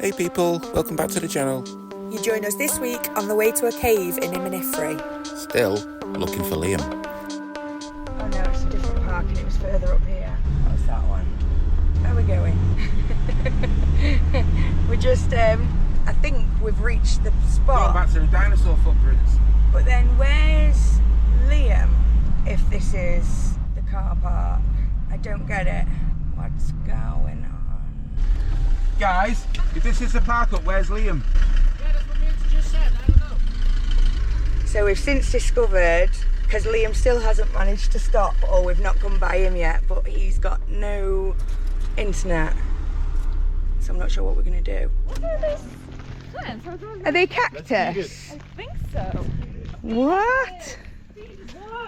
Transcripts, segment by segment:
Hey people, welcome back to the channel. You join us this week on the way to a cave in Iminifri. Still looking for Liam. Oh no, it's a different park and it was further up here. What's that one? Where are we going? We're just, I think we've reached the spot. Going back to the dinosaur footprints. But then where's Liam if this is the car park? I don't get it. What's going on? Guys, if this is the park up, where's Liam? Yeah, that's what me just said, I don't know. So we've since discovered, because Liam still hasn't managed to stop, or we've not come by him yet, but he's got no internet. So I'm not sure what we're going to do. What are these plants? Are they cactus? I think so. What?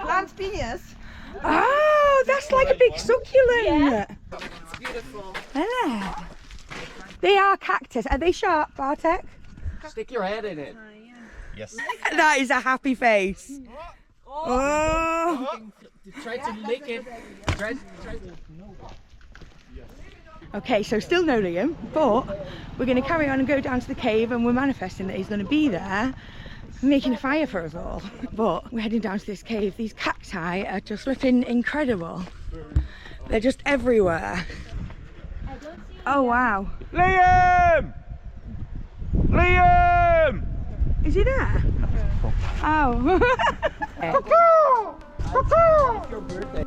Plant penis. Oh, that's like a big succulent. Yeah. It's beautiful. Hello. They are cactus. Are they sharp, Bartek? Stick your head in it. Yes. That is a happy face. Oh. Try to lick it. Try to... Okay, so still no Liam, but we're going to carry on and go down to the cave, and we're manifesting that he's going to be there making a fire for us all. But we're heading down to this cave. These cacti are just looking incredible. They're just everywhere. Oh wow. Liam! Liam! Is he there? Oh. Your birthday.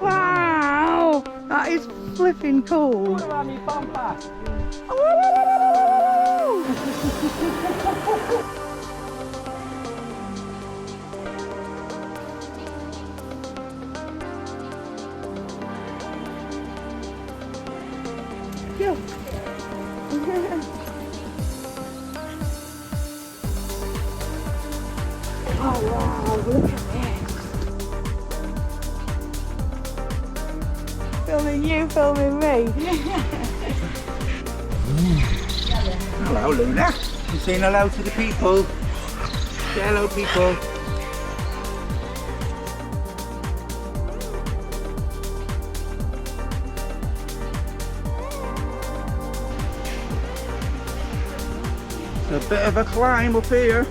Wow, that is flipping cool. Put around me bum pass. Yo. Oh wow, look at this. Filming you, filming me. Hello, Luna. I'm saying hello to the people. Say hello, people. It's a bit of a climb up here.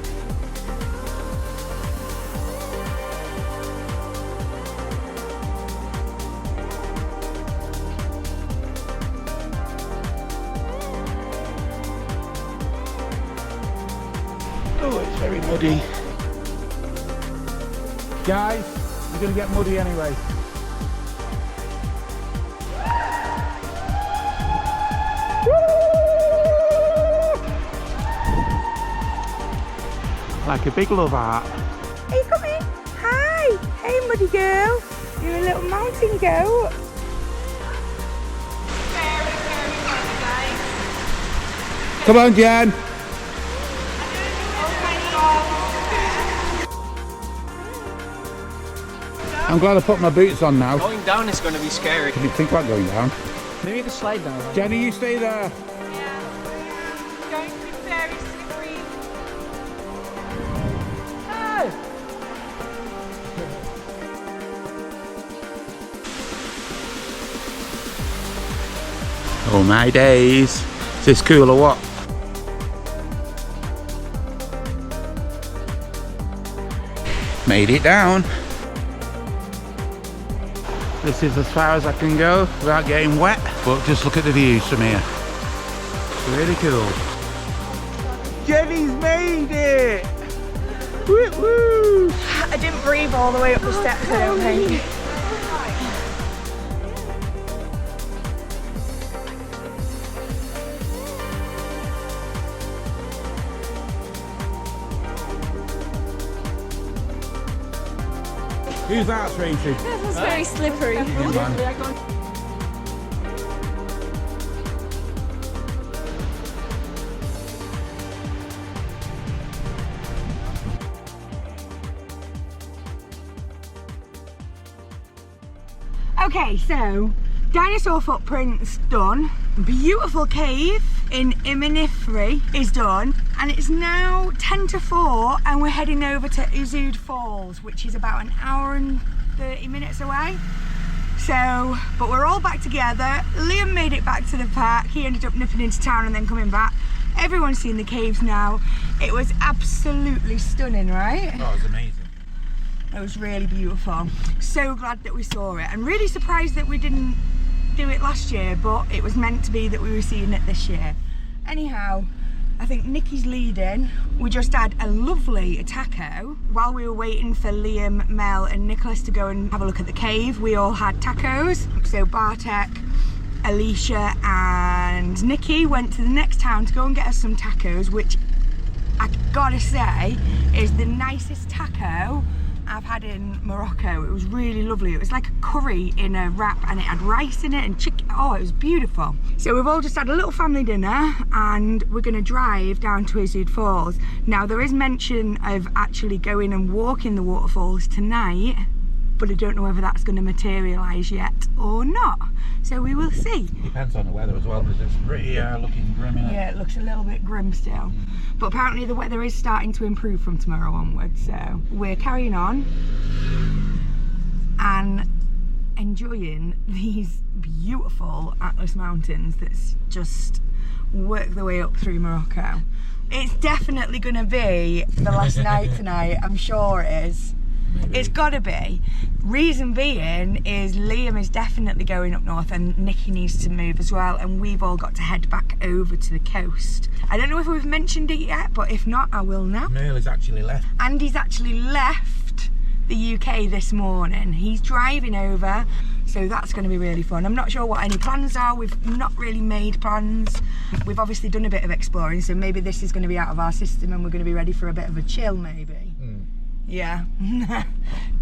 Oh, it's very muddy. Guys, you're going to get muddy anyway. Like a big love heart. Are you coming? Hi. Hey, muddy girl. You're a little mountain goat. Come on, Jen. I'm glad I put my boots on now. Going down is going to be scary. Can you think about going down? Maybe the slide down. Right? Jenny, you stay there. Going to be very slippery. Hey! Oh my days. Is this cool or what? Made it down. This is as far as I can go without getting wet, but just look at the views from here. It's really cool. Jenny's made it! Woo woo! I didn't breathe all the way up the steps, I don't think. Who's that, Tracy? This is very slippery. Yeah, man. Okay, so dinosaur footprints done. Beautiful cave in Iminifri is done, and it's now 10 to 4 and we're heading over to Ouzoud Falls, which is about an hour and 30 minutes away. So, but we're all back together. Liam made it back to the park. He ended up nipping into town and then coming back. Everyone's seen the caves now. It was absolutely stunning, right? Oh, it was amazing. It was really beautiful. So glad that we saw it, and really surprised that we didn't do it last year, but it was meant to be that we were seeing it this year. Anyhow, I think Nikki's leading. We just had a lovely taco. While we were waiting for Liam, Mel and Nicholas to go and have a look at the cave, we all had tacos. So Bartek, Alicia and Nikki went to the next town to go and get us some tacos, which I gotta say is the nicest taco I've had in Morocco. It was really lovely. It was like a curry in a wrap and it had rice in it and chicken. Oh, it was beautiful. So we've all just had a little family dinner and we're going to drive down to Ouzoud Falls. Now there is mention of actually going and walking the waterfalls tonight, but I don't know whether that's going to materialise yet or not. So we will see. Depends on the weather as well, because it's pretty looking grim, isn't it? Yeah, it looks a little bit grim still. But apparently the weather is starting to improve from tomorrow onwards, so we're carrying on and enjoying these beautiful Atlas Mountains that's just work their way up through Morocco. It's definitely going to be the last night tonight, I'm sure it is. Maybe. It's got to be. Reason being is Liam is definitely going up north and Nikki needs to move as well, and we've all got to head back over to the coast. I don't know if we've mentioned it yet, but if not, I will now. Merle's actually left. Andy's actually left the UK this morning. He's driving over, so that's going to be really fun. I'm not sure what any plans are. We've not really made plans. We've obviously done a bit of exploring, so maybe this is going to be out of our system and we're going to be ready for a bit of a chill maybe. Yeah.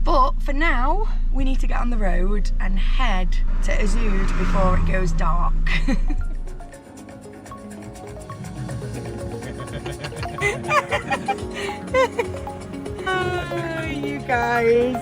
But for now, we need to get on the road and head to Ouzoud before it goes dark. Oh, you guys.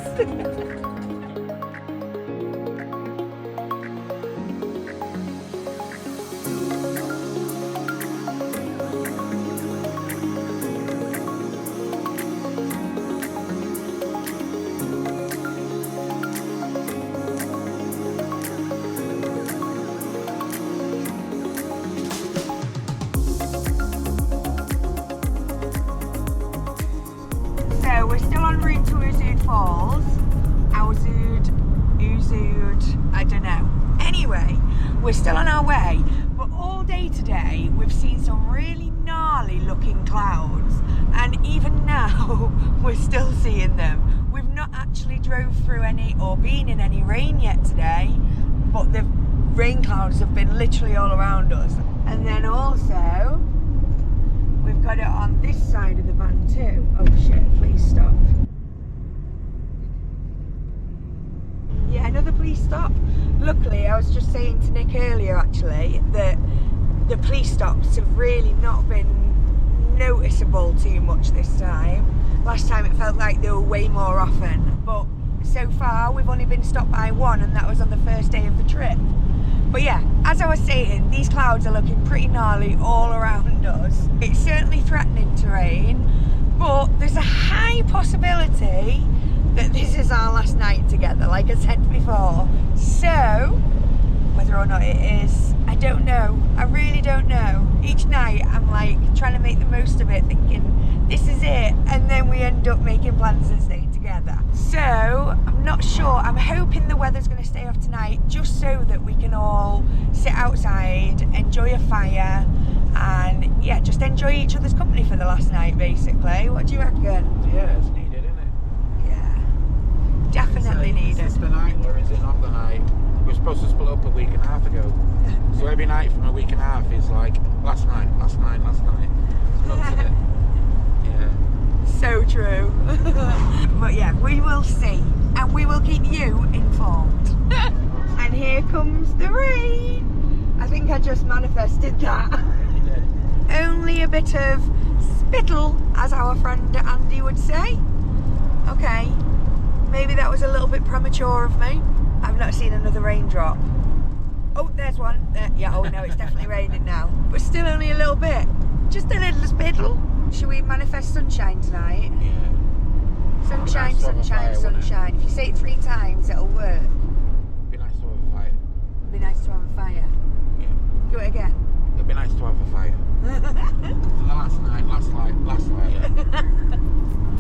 We're still en route to Ouzoud Falls. Ouzoud, I don't know. Anyway, we're still on our way, but all day today we've seen some really gnarly looking clouds, and even now we're still seeing them. We've not actually drove through any or been in any rain yet today, but the rain clouds have been literally all around us. And then also we've got it on this side of the van too. Oh shit, please stop. Yeah, another police stop. Luckily, I was just saying to Nick earlier actually that the police stops have really not been noticeable too much this time. Last time it felt like they were way more often. But so far we've only been stopped by one, and that was on the first day of the trip. But yeah, as I was saying, these clouds are looking pretty gnarly all around us. It's certainly threatening to rain, but there's a high possibility that this is our last night together, like I said before. So, whether or not it is, I don't know. I really don't know. Each night I'm like trying to make the most of it, thinking this is it, and then we end up making plans and staying together. So, I'm not sure. I'm hoping the weather's going to stay off tonight, just so that we can all sit outside, enjoy a fire, and yeah, just enjoy each other's company for the last night, basically. What do you reckon? Yeah, it's needed, isn't it? Yeah, definitely needed. Is this the night or is it not the night? We were supposed to split up a week and a half ago. So every night from a week and a half is like last night, last night, last night. Yeah. So true. But yeah, we will see, and we will keep you informed. And here comes the rain. I think I just manifested that. Only a bit of spittle, as our friend Andy would say. Okay, maybe that was a little bit premature of me. I've not seen another raindrop. Oh, there's one. Yeah, oh no, it's definitely raining now. But still only a little bit. Just a little spittle. Should we manifest sunshine tonight? Yeah. Sunshine, Nice to have a sunshine, fire, wouldn't it? sunshine. If you say it 3 times, it'll work. It'd be nice to have a fire. It'd be nice to have a fire. Yeah. Do it again. It'd be nice to have a fire. The last night,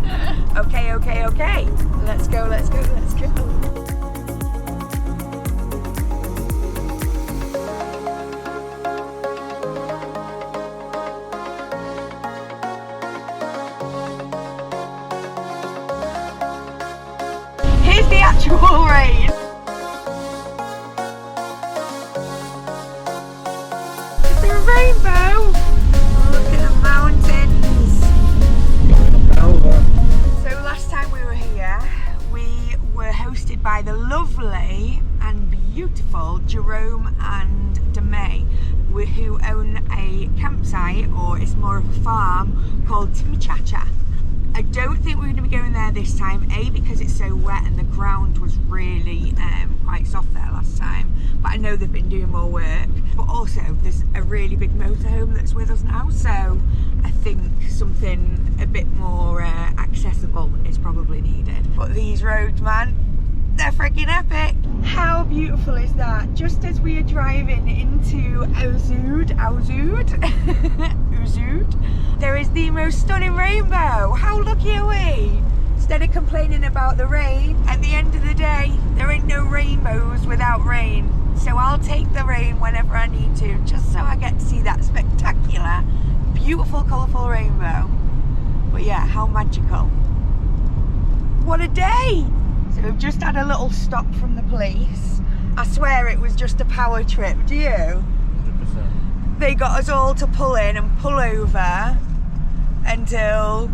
yeah. Okay, okay, okay. Let's go, let's go, let's go. Here's the actual rain. It's a rainbow. Look at the mountains. So last time we were here, we were hosted by the lovely and beautiful Jerome and Demay, who own a campsite, or it's more of a farm, called Timichacha. I don't think we're going to be going there this time, A, because it's so wet and the ground was really quite soft there last time, but I know they've been doing more work. But also there's a really big motorhome that's with us now, so I think something a bit more accessible is probably needed. But these roads, man, they're freaking epic. How beautiful is that? Just as we are driving into Ouzoud, there is the most stunning rainbow. How lucky are we? Instead of complaining about the rain, at the end of the day, there ain't no rainbows without rain. So I'll take the rain whenever I need to, just so I get to see that spectacular, beautiful, colourful rainbow. But yeah, how magical. What a day! So we've just had a little stop from the police. I swear it was just a power trip, do you? 100%. They got us all to pull in and pull over until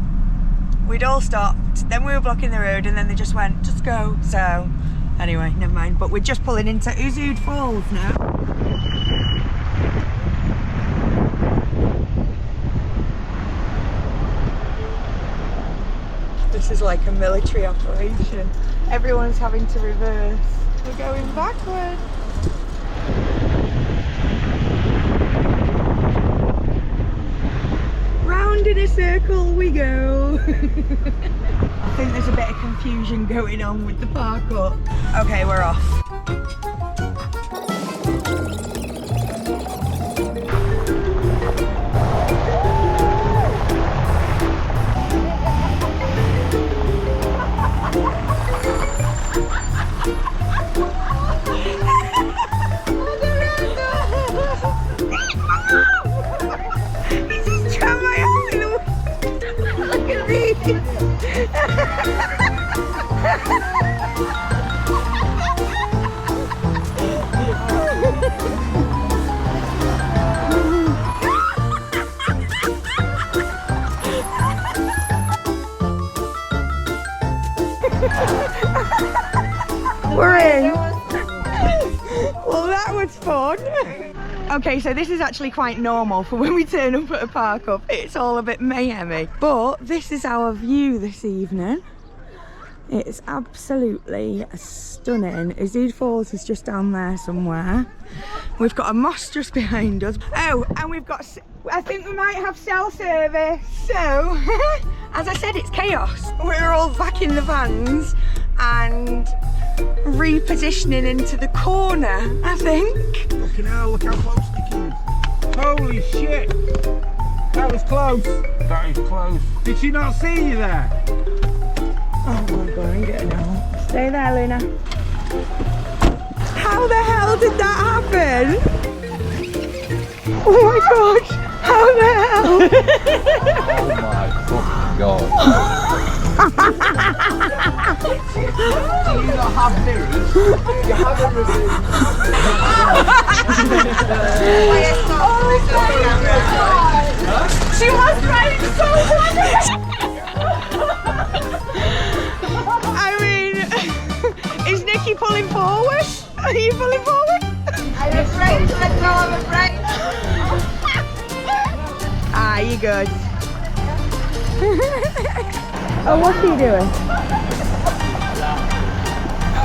we'd all stopped. Then we were blocking the road and then they just went, just go. So anyway, never mind. But we're just pulling into Ouzoud Falls now. This is like a military operation. Everyone's having to reverse. We're going backwards. Round in a circle we go. I think there's a bit of confusion going on with the parkour. Okay, we're off. We're in. Well, that was fun. Okay, so this is actually quite normal for when we turn up at a park up. It's all a bit mayhemy. But this is our view this evening. It's absolutely stunning. Ouzoud Falls is just down there somewhere. We've got a mosque just behind us. Oh, and we've got, I think we might have cell service. So, as I said, it's chaos. We're all back in the vans and repositioning into the corner, I think. Fucking hell, look how close they came. Holy shit! That was close. That is close. Did she not see you there? Oh my god, I'm getting out. Stay there, Luna. How the hell did that happen? Oh my gosh, how the hell? Oh my fucking god. Do you not have mirrors? You haven't removed. She was trying so hard. I mean, is Nikki pulling forward? Are you pulling forward? I'm afraid to let go, I'm afraid. Ah, you good. Oh, what's he doing?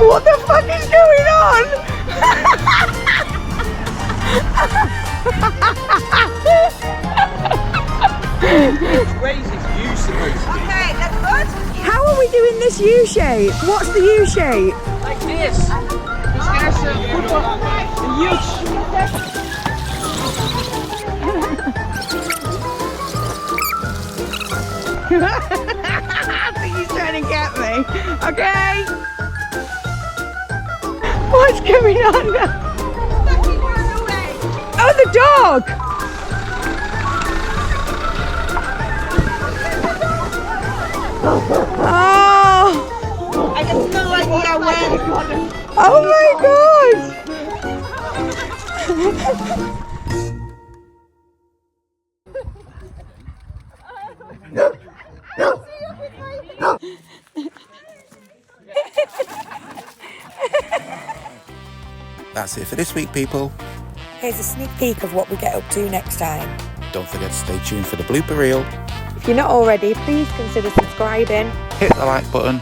What the fuck is going on? Which way is you supposed to be? Okay, that's good. How are we we doing this U shape? What's the U shape? Like this. This guy's huge. I think he's trying to get me. Okay. What's going on now? Oh, the dog. Oh. I can smell like you're wet. Oh my God. That's it for this week, people. Here's a sneak peek of what we get up to next time. Don't forget to stay tuned for the blooper reel. If you're not already, please consider subscribing. Hit the like button.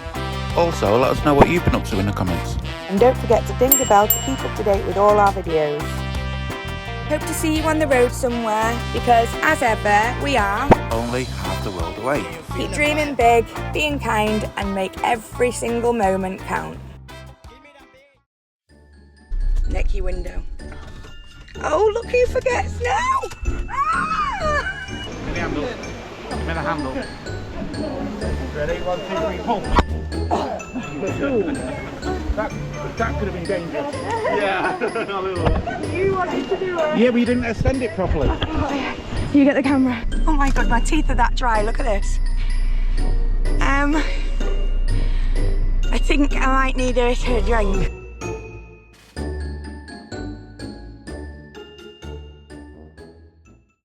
Also, let us know what you've been up to in the comments. And don't forget to ding the bell to keep up to date with all our videos. Hope to see you on the road somewhere, because as ever, we are. Only half the world away. Keep dreaming big, being kind, and make every single moment count. Neck your window. Oh, look who forgets now! Ah! Give me the handle. Give me the handle. Ready? 1, 2, 3, pull. That could have been dangerous. Yeah. You wanted to do it. Yeah, but you didn't extend it properly. You get the camera. Oh my God, my teeth are that dry. Look at this. I think I might need a drink.